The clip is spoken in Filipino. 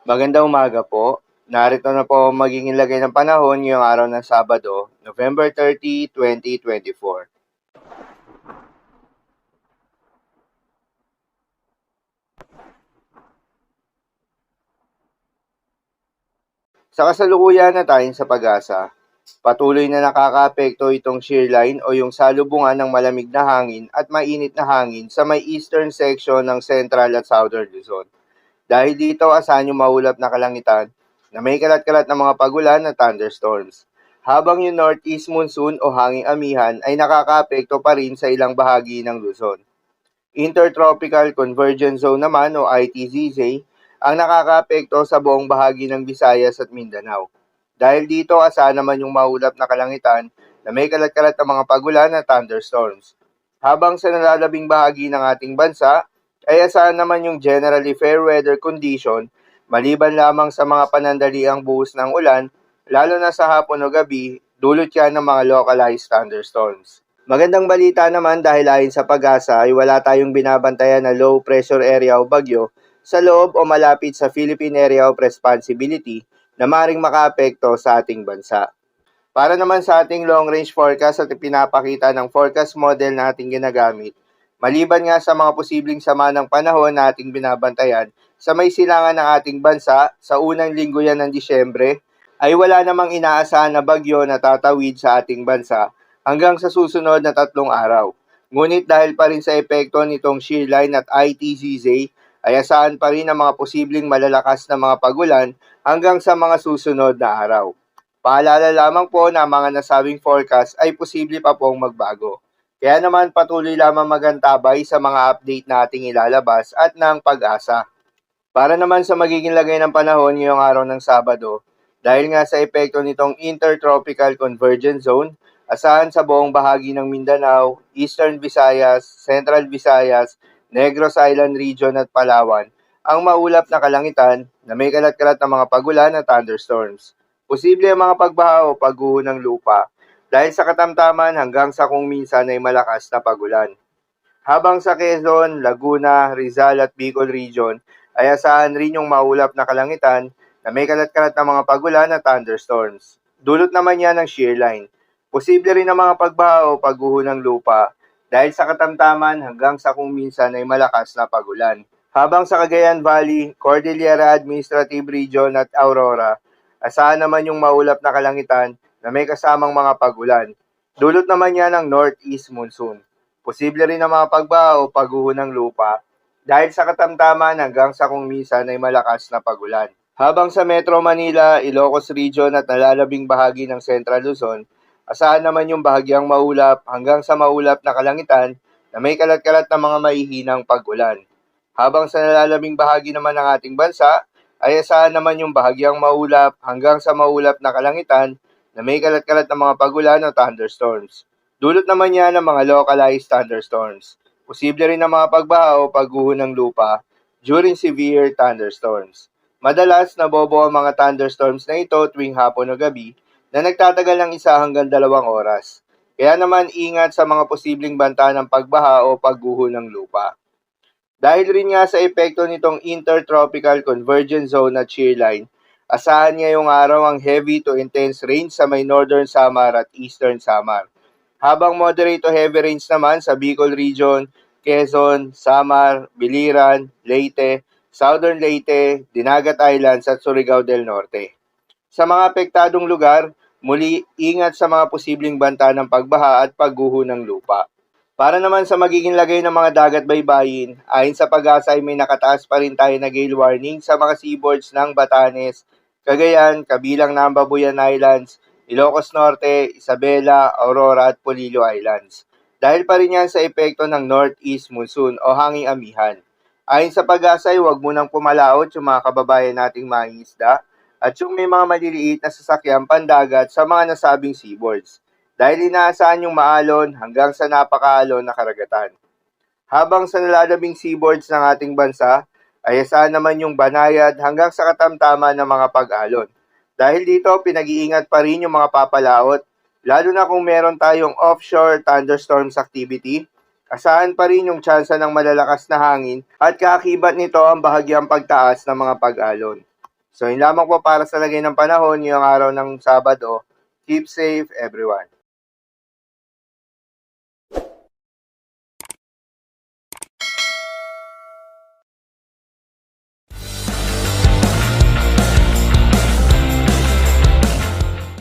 Magandang umaga po. Narito na po ang magiging lagay ng panahon ngayong araw ng Sabado, November 30, 2024. Sa kasalukuyan na tayo sa pag-asa, patuloy na nakakaapekto itong shear line o yung salubungan ng malamig na hangin at mainit na hangin sa may eastern section ng Central at Southern Luzon. Dahil dito, asahan yung maulap na kalangitan na may kalat-kalat na mga pagulan at thunderstorms. Habang yung northeast monsoon o hanging amihan ay nakakaapekto pa rin sa ilang bahagi ng Luzon. Intertropical Convergence Zone naman o ITZZ ang nakakaapekto sa buong bahagi ng Visayas at Mindanao. Dahil dito, asahan naman yung maulap na kalangitan na may kalat-kalat na mga pagulan at thunderstorms. Habang sa nalalabing bahagi ng ating bansa, ay asahan naman yung generally fair weather condition maliban lamang sa mga panandaliang buhos ng ulan, lalo na sa hapon o gabi, dulot yan ng mga localized thunderstorms. Magandang balita naman dahil ayon sa pag-asa ay wala tayong binabantayan na low pressure area o bagyo sa loob o malapit sa Philippine Area of Responsibility na maring makaapekto sa ating bansa. Para naman sa ating long range forecast at pinapakita ng forecast model na ating ginagamit, maliban nga sa mga posibleng sama ng panahon na ating binabantayan sa may silangan ng ating bansa sa unang linggo yan ng Disyembre, ay wala namang inaasahan na bagyo na tatawid sa ating bansa hanggang sa susunod na 3 araw. Ngunit dahil pa rin sa epekto nitong shear line at ITZZ, ay asahan pa rin ang mga posibleng malalakas na mga pagulan hanggang sa mga susunod na araw. Paalala lamang po na mga nasabing forecast ay posible pa pong magbago. Kaya naman patuloy lamang magantabay sa mga update nating ilalabas at ng pag-asa. Para naman sa magiging lagay ng panahon ngayong araw ng Sabado, dahil nga sa epekto nitong Intertropical Convergence Zone, asahan sa buong bahagi ng Mindanao, Eastern Visayas, Central Visayas, Negros Island Region at Palawan, ang maulap na kalangitan na may kalat-kalat na mga pagulan at thunderstorms. Posible ang mga pagbaha o pagguho ng lupa dahil sa katamtaman hanggang sa kung minsan ay malakas na pagulan. Habang sa Quezon, Laguna, Rizal at Bicol Region ay asahan rin yung maulap na kalangitan na may kalat-kalat na mga pagulan at thunderstorms. Dulot naman yan ng shear line. Posible rin ang mga pagbaha o pagguho ng lupa dahil sa katamtaman hanggang sa kung minsan ay malakas na pagulan. Habang sa Cagayan Valley, Cordillera Administrative Region at Aurora, asahan naman yung maulap na kalangitan na may kasamang mga pagulan. Dulot naman yan ng northeast monsoon. Posible rin ang mga pagbaha o pagguho ng lupa dahil sa katamtaman hanggang sa kung minsan ay malakas na pagulan. Habang sa Metro Manila, Ilocos Region at nalalabing bahagi ng Central Luzon, asahan naman yung bahagyang maulap hanggang sa maulap na kalangitan na may kalat-kalat na mga maihinang pag-ulan. Habang sa nalalabing bahagi naman ng ating bansa, ay asahan naman yung bahagyang maulap hanggang sa maulap na kalangitan na may kalat-kalat na mga pagulan o thunderstorms. Dulot naman yan ng mga localized thunderstorms. Posible rin ang mga pagbaha o pagguho ng lupa during severe thunderstorms. Madalas nabobo ang mga thunderstorms na ito tuwing hapon o gabi na nagtatagal ng 1 hanggang 2 oras. Kaya naman ingat sa mga posibleng banta ng pagbaha o pagguho ng lupa. Dahil rin nga sa epekto nitong Intertropical Convergence Zone at shear line, asahan ngayong araw ang heavy to intense rain sa may Northern Samar at Eastern Samar. Habang moderate to heavy rains naman sa Bicol Region, Quezon, Samar, Biliran, Leyte, Southern Leyte, Dinagat Islands at Surigao del Norte. Sa mga apektadong lugar, muli ingat sa mga posibleng banta ng pagbaha at pagguho ng lupa. Para naman sa magiging lagay ng mga dagat baybayin, ayon sa pag-asa ay may nakataas pa rin tayo na gale warning sa mga seaboards ng Batanes, Cagayan, kabilang na ang Babuyan Islands, Ilocos Norte, Isabela, Aurora at Polillo Islands. Dahil pa rin yan sa epekto ng northeast monsoon o hanging amihan. Ayon sa pag-asa ay huwag munang pumalaot yung mga kababayan nating mangingisda at yung may mga maliliit na sasakyan pandagat sa mga nasabing seaboards dahil inaasahan yung maalon hanggang sa napakaalon na karagatan. Habang sa nalalabing seaboards ng ating bansa, ay asahan naman yung banayad hanggang sa katamtaman ng mga pag-alon. Dahil dito, pinag-iingat pa rin yung mga papalaot, lalo na kung meron tayong offshore thunderstorms activity, asahan pa rin yung tsansa ng malalakas na hangin at kaakibat nito ang bahagyang pagtaas ng mga pag-alon. So, yun lamang po para sa lagay ng panahon ngayong araw ng Sabado. Keep safe, everyone.